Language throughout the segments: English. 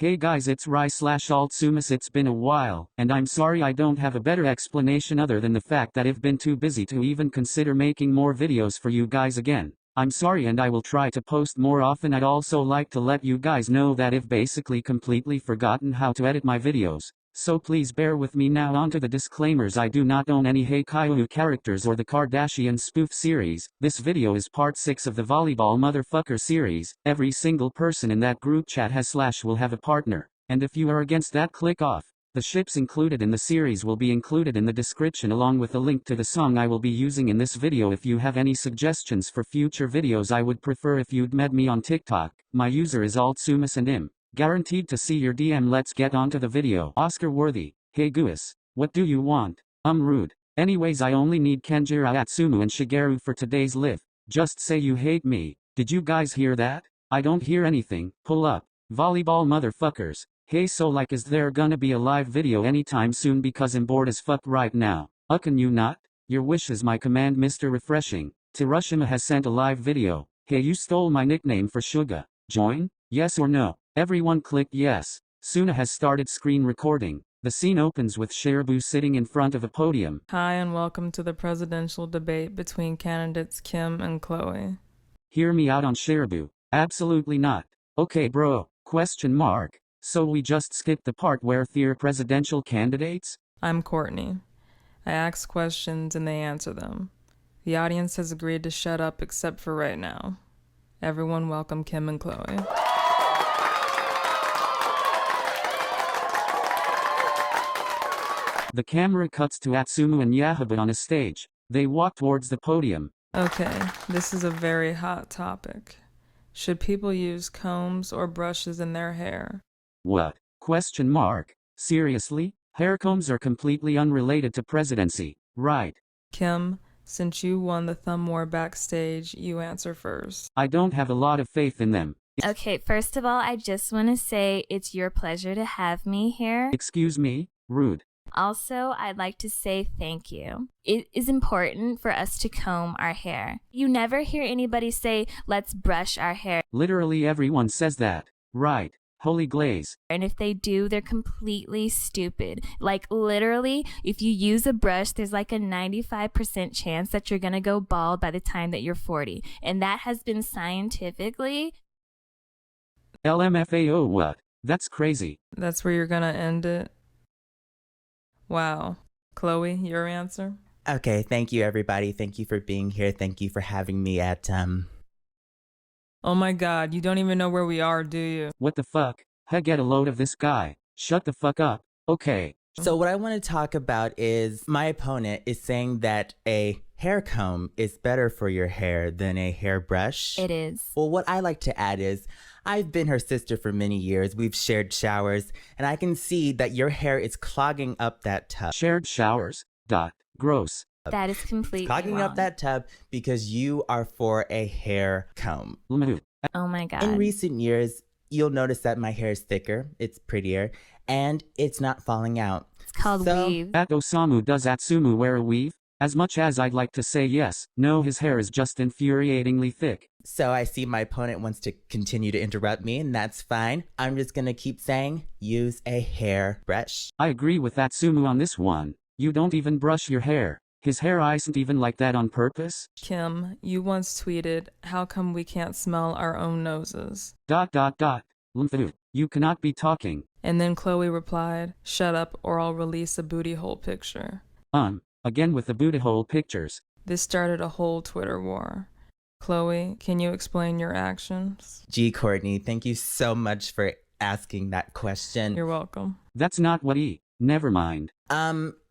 Hey guys, it's Rai/Altsumus. It's been a while, and I'm sorry I don't have a better explanation other than the fact that I've been too busy to even consider making more videos for you guys again. I'm sorry, and I will try to post more often. I'd also like to let you guys know that I've basically completely forgotten how to edit my videos. So please bear with me. Now onto the disclaimers. I do not own any haikyuu characters or the Kardashian spoof series. This video is part 6 of the volleyball motherfucker series. Every single person in that group chat will have a partner, and if you are against that, click off. The ships included in the series will be included in the description along with a link to the song I will be using in this video. If you have any suggestions for future videos, I would prefer if you'd med me on TikTok. My user is Altsumus and I'm guaranteed to see your DM. Let's get onto the video. Oscar Worthy. Hey Guis, what do you want? Rude. Anyways, I only need Kenjiro Atsumu and Shigeru for today's live. Just say you hate me. Did you guys hear that? I don't hear anything. Pull up. Volleyball motherfuckers. Hey, so like, is there gonna be a live video anytime soon? Because I'm bored as fuck right now. Can you not? Your wish is my command, Mr. Refreshing. Hiroshima has sent a live video. Hey, you stole my nickname for Suga. Join? Yes or no? Everyone clicked yes. Suna has started screen recording. The scene opens with Shirabu sitting in front of a podium. Hi and welcome to the presidential debate between candidates Kim and Chloe. Hear me out on Shirabu. Absolutely not. Okay bro, question mark. So we just skipped the part where they're presidential candidates? I'm Courtney. I ask questions and they answer them. The audience has agreed to shut up except for right now. Everyone welcome Kim and Chloe. The camera cuts to Atsumu and Kyouhaba on a stage. They walk towards the podium. Okay, this is a very hot topic. Should people use combs or brushes in their hair? What? Question mark. Seriously? Hair combs are completely unrelated to presidency, right? Kim, since you won the thumb war backstage, you answer first. I don't have a lot of faith in them. Okay, first of all, I just want to say it's your pleasure to have me here. Excuse me? Rude. Also, I'd like to say thank you. It is important for us to comb our hair. You never hear anybody say, let's brush our hair. Literally everyone says that, right? Holy glaze. And if they do, they're completely stupid. Like literally, if you use a brush, there's like a 95% chance that you're gonna go bald by the time that you're 40. And that has been scientifically... LMFAO what? That's crazy. That's where you're gonna end it? Wow. Chloe, your answer? Okay, thank you everybody. Thank you for being here. Thank you for having me at, Oh my god, you don't even know where we are, do you? What the fuck? Hey, get a load of this guy. Shut the fuck up. Okay. So what I want to talk about is my opponent is saying that a hair comb is better for your hair than a hairbrush. It is. Well, what I like to add is I've been her sister for many years. We've shared showers, and I can see that your hair is clogging up that tub. Shared showers? Gross. That is completely Clogging wrong. up that tub because you are for a hair comb. Oh my god. In recent years, you'll notice that my hair is thicker, it's prettier, and it's not falling out. It's called weave. At Osamu, does Atsumu wear a weave? As much as I'd like to say yes, no, his hair is just infuriatingly thick. So I see my opponent wants to continue to interrupt me, and that's fine. I'm just gonna keep saying, use a hair brush. I agree with Atsumu on this one. You don't even brush your hair. His hair isn't even like that on purpose. Kim, you once tweeted, how come we can't smell our own noses? ... You cannot be talking. And then Chloe replied, shut up or I'll release a booty hole picture. Again with the booty hole pictures. This started a whole Twitter war. Chloe, can you explain your actions? Gee, Courtney, thank you so much for asking that question. You're welcome. That's not what never mind.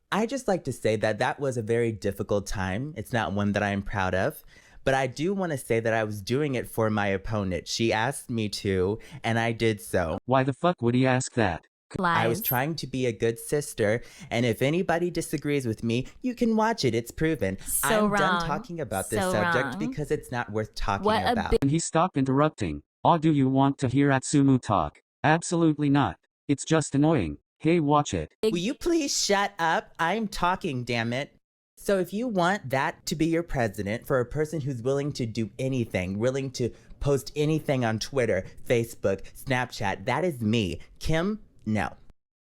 I just like to say that that was a very difficult time. It's not one that I'm proud of, but I do want to say that I was doing it for my opponent. She asked me to, and I did so. Why the fuck would he ask that? Lies. I was trying to be a good sister, and if anybody disagrees with me, you can watch it. It's proven. So I'm wrong. done talking about this So subject wrong. because it's not worth talking What a about. And he stopped interrupting. Do you want to hear Atsumu talk? Absolutely not. It's just annoying. Hey, watch it. Will you please shut up? I'm talking, damn it. So if you want that to be your president, for a person who's willing to do anything, willing to post anything on Twitter, Facebook, Snapchat. That is me. Kim, no.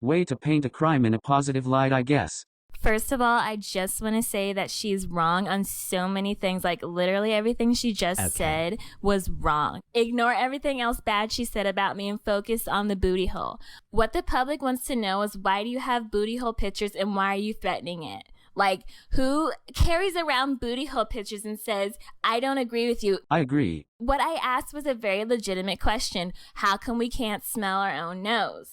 Way to paint a crime in a positive light, I guess. First of all, I just want to say that she's wrong on so many things. Like, literally everything she just said was wrong. Ignore everything else bad she said about me and focus on the booty hole. What the public wants to know is, why do you have booty hole pictures and why are you threatening it? Like, who carries around booty hole pictures and says, I don't agree with you? I agree. What I asked was a very legitimate question. How come we can't smell our own nose?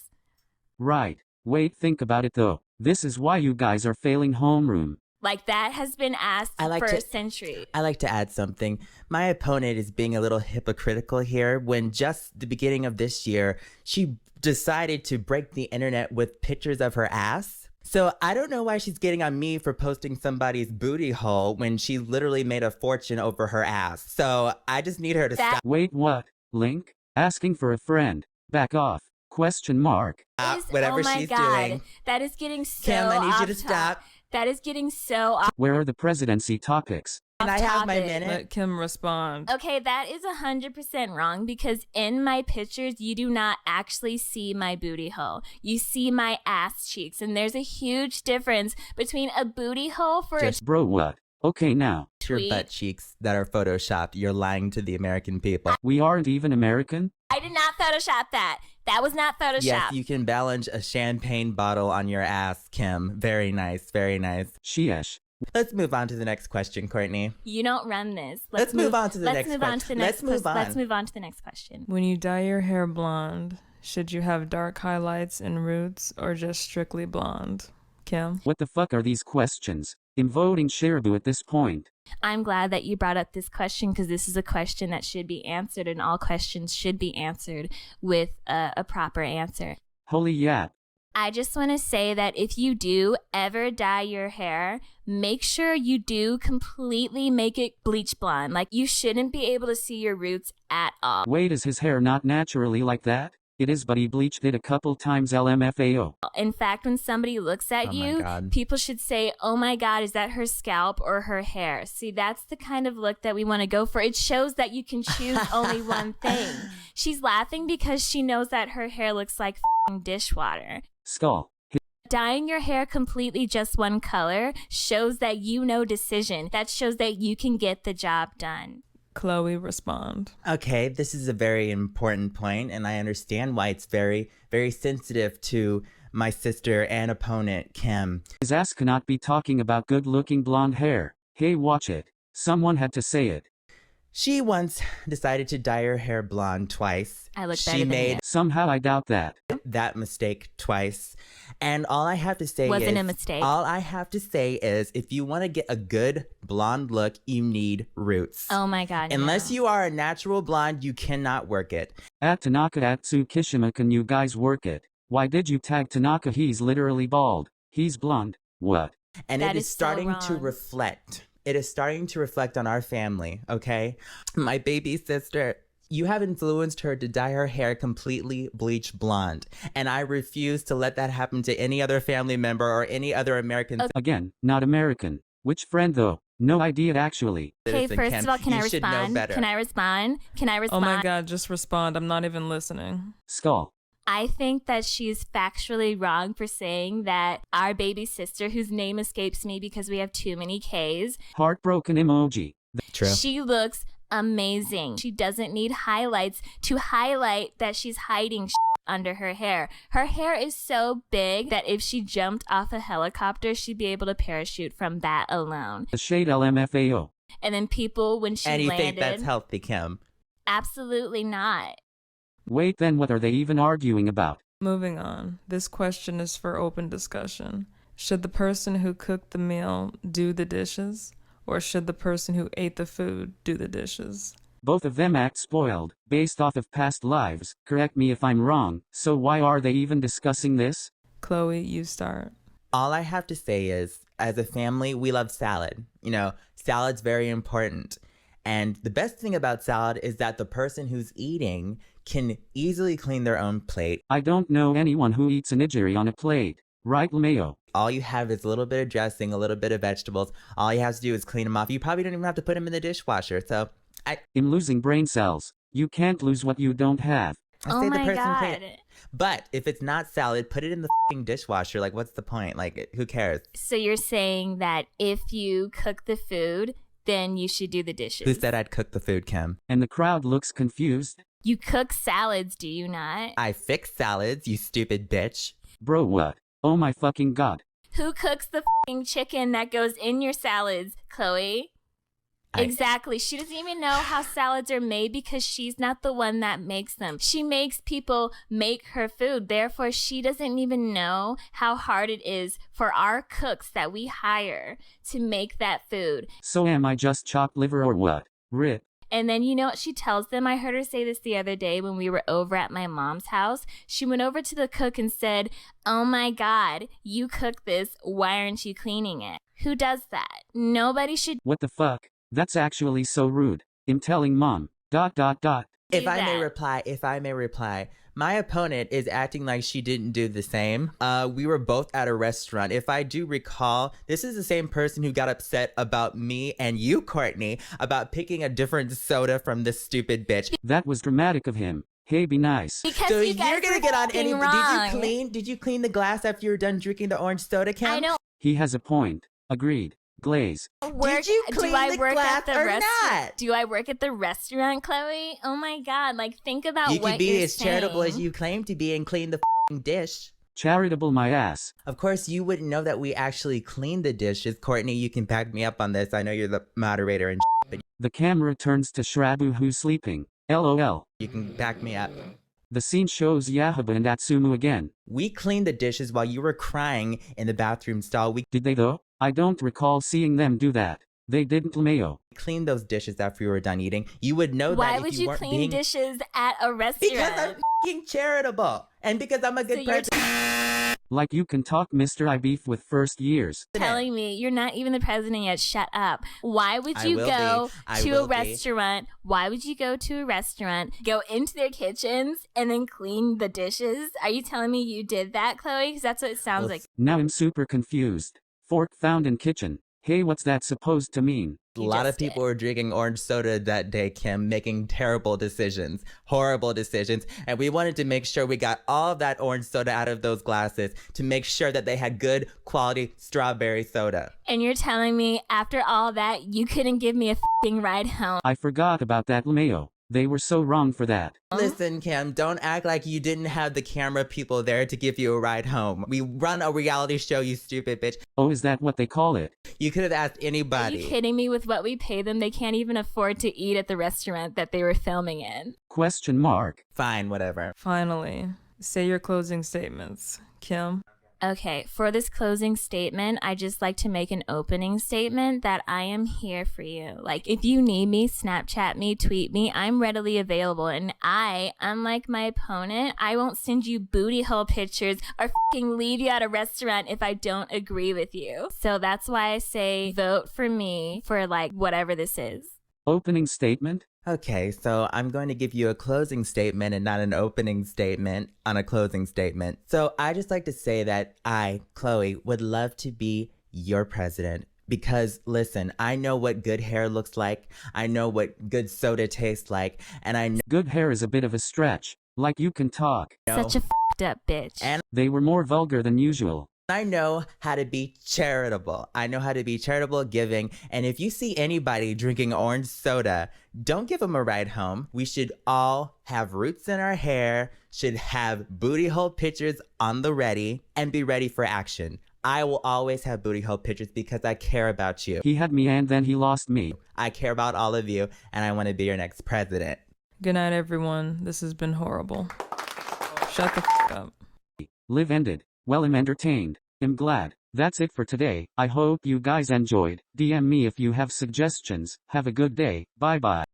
Right. Wait, think about it though. This is why you guys are failing homeroom. Like, that has been asked for a century. I like to add something. My opponent is being a little hypocritical here when just the beginning of this year, she decided to break the internet with pictures of her ass. So I don't know why she's getting on me for posting somebody's booty hole when she literally made a fortune over her ass. So I just need her to stop. Wait, what? Link? Asking for a friend. Back off. Question mark. Whatever she's doing. That is getting so Kim, I need you to off stop. That is getting so off. Where are the presidency topics? Can I have my topic. minute? Let Kim respond. Okay, that is 100% wrong, because in my pictures, you do not actually see my booty hole. You see my ass cheeks, and there's a huge difference between a booty hole for a Bro, what? Okay, now. Your tweet. butt cheeks that are photoshopped. You're lying to the American people. We aren't even American? I did not Photoshop that. That was not Photoshop. Yes, you can balance a champagne bottle on your ass, Kim. Very nice, very nice. Sheesh. Let's move on to the next question, Courtney. You don't run this. Let's move on to the next question. Let's move on to the next question. When you dye your hair blonde, should you have dark highlights and roots or just strictly blonde? Kim? What the fuck are these questions? I'm voting Shirabu at this point. I'm glad that you brought up this question, because this is a question that should be answered, and all questions should be answered with a proper answer. Holy yap. I just want to say that if you do ever dye your hair, make sure you do completely make it bleach blonde. Like, you shouldn't be able to see your roots at all. Wait, is his hair not naturally like that? It is, but he bleached it a couple times LMFAO. In fact, when somebody looks at you, people should say, oh my God, is that her scalp or her hair? See, that's the kind of look that we want to go for. It shows that you can choose only one thing. She's laughing because she knows that her hair looks like f***ing dishwater. Skull. Dyeing your hair completely just one color shows that you know decision. That shows that you can get the job done. Chloe, respond. Okay, this is a very important point, and I understand why it's very, very sensitive to my sister and opponent, Kim. His ass cannot be talking about good-looking blonde hair. Hey, watch it. Someone had to say it. She once decided to dye her hair blonde twice. I look better She than made you. Somehow I doubt that. that mistake twice. And all I have to say Wasn't is, a mistake. all I have to say is, if you want to get a good blonde look, you need roots. Oh my God. Unless no. you are a natural blonde, you cannot work it. At Tanaka at Tsukiyama, can you guys work it? Why did you tag Tanaka? He's literally bald. He's blonde. What? And That it is is so starting to wrong. reflect. It is starting to reflect on our family, okay? My baby sister, you have influenced her to dye her hair completely bleach blonde. And I refuse to let that happen to any other family member or any other American Again, not American. Which friend though? No idea actually. Okay, citizen, first Kim. of all, can I You should know respond? better. Can I respond? Oh my God, just respond. I'm not even listening. Skull. I think that she's factually wrong for saying that our baby sister, whose name escapes me because we have too many Ks, Heartbroken emoji. True. she looks amazing. She doesn't need highlights to highlight that she's hiding under her hair. Her hair is so big that if she jumped off a helicopter, she'd be able to parachute from that alone. The shade LMFAO. And then people, when she And you landed, think that's healthy, Kim? absolutely not. Wait, then what are they even arguing about? Moving on. This question is for open discussion. Should the person who cooked the meal do the dishes? Or should the person who ate the food do the dishes? Both of them act spoiled, based off of past lives. Correct me if I'm wrong. So why are they even discussing this? Chloe, you start. All I have to say is, as a family, we love salad. You know, salad's very important. And the best thing about salad is that the person who's eating can easily clean their own plate. I don't know anyone who eats a nigiri on a plate. Right, Lmao? All you have is a little bit of dressing, a little bit of vegetables. All you have to do is clean them off. You probably don't even have to put them in the dishwasher. So I'm losing brain cells. You can't lose what you don't have. I Oh say the my person god. clean. But if it's not salad, put it in the f***ing dishwasher. Like, what's the point? Like, who cares? So you're saying that if you cook the food, then you should do the dishes. Who said I'd cook the food, Kim? And the crowd looks confused. You cook salads, do you not? I fix salads, you stupid bitch. Bro, what? Oh my fucking god. Who cooks the f***ing chicken that goes in your salads, Chloe? Exactly. She doesn't even know how salads are made because she's not the one that makes them. She makes people make her food. Therefore, she doesn't even know how hard it is for our cooks that we hire to make that food. So am I just chopped liver or what? Rip. And then you know what she tells them? I heard her say this the other day when we were over at my mom's house. She went over to the cook and said, "Oh my God, you cooked this. Why aren't you cleaning it?" Who does that? Nobody should. What the fuck? That's actually so rude. I'm telling mom. ... If Do I that. may reply, my opponent is acting like she didn't do the same. We were both at a restaurant. If I do recall, this is the same person who got upset about me and you, Courtney, about picking a different soda from this stupid bitch. That was dramatic of him. Hey, be nice. Because So you guys you're gonna were get on fucking any? wrong. Did you clean the glass after you were done drinking the orange soda, Kim? I know. He has a point. Agreed. Glaze. Did you clean the glass or not? Do I work at the restaurant, Chloe? Oh my God! Like, think about You what can be you're as charitable as saying. you claim to be and clean the f***ing dish. Charitable my ass. Of course, you wouldn't know that we actually cleaned the dishes. Courtney, you can back me up on this. I know you're the moderator and but The camera turns to Shrabu who's sleeping. LOL. you can back me up. The scene shows Kyouhaba and Atsumu again. We cleaned the dishes while you were crying in the bathroom stall. We Did they though? I don't recall seeing them do that. They didn't, Lmao. cleaned those dishes after we were done eating. You would know Why that if would you you weren't clean being... dishes at a restaurant? Because I'm f***ing charitable. And because I'm a So good you're person. Like you can talk, Mr. I beef with first years. telling me you're not even the president yet. Shut up. Why would I you will go be. I to will a be. restaurant? Why would you go to a restaurant, go into their kitchens, and then clean the dishes? Are you telling me you did that, Chloe? Because that's what it sounds Well, like. Now I'm super confused. Fork found in kitchen. Hey, what's that supposed to mean? A You lot of just did. people were drinking orange soda that day, Kim, making terrible decisions, horrible decisions. And we wanted to make sure we got all of that orange soda out of those glasses to make sure that they had good quality strawberry soda. And you're telling me after all that, you couldn't give me a f***ing ride home? I forgot about that, Lmao. They were so wrong for that. Listen, Kim, don't act like you didn't have the camera people there to give you a ride home. We run a reality show, you stupid bitch. Oh, is that what they call it? You could have asked Are anybody. you kidding me? With what we pay them, they can't even afford to eat at the restaurant that they were filming in. Question mark. Fine, whatever. Finally, say your closing statements. Kim? Okay, for this closing statement, I just like to make an opening statement that I am here for you. Like, if you need me, Snapchat me, tweet me, I'm readily available. And I, unlike my opponent, I won't send you booty hole pictures or fucking leave you at a restaurant if I don't agree with you. So that's why I say vote for me for, like, whatever this is. Opening statement? Okay, so I'm going to give you a closing statement and not an opening statement on a closing statement. So I just like to say that I, Chloe, would love to be your president. Because listen, I know what good hair looks like. I know what good soda tastes like. And I know Good hair is a bit of a stretch. Like you can talk. Such a fucked up bitch. And They were more vulgar than usual. I know how to be charitable. I know how to be charitable, giving. And if you see anybody drinking orange soda, don't give them a ride home. We should all have roots in our hair, should have booty hole pictures on the ready, and be ready for action. I will always have booty hole pictures because I care about you. He had me and then he lost me. I care about all of you, and I want to be your next president. Good night, everyone. This has been horrible. Shut the up. Live ended. Well, I'm entertained. I'm glad. That's it for today. I hope you guys enjoyed. DM me if you have suggestions. Have a good day. Bye bye.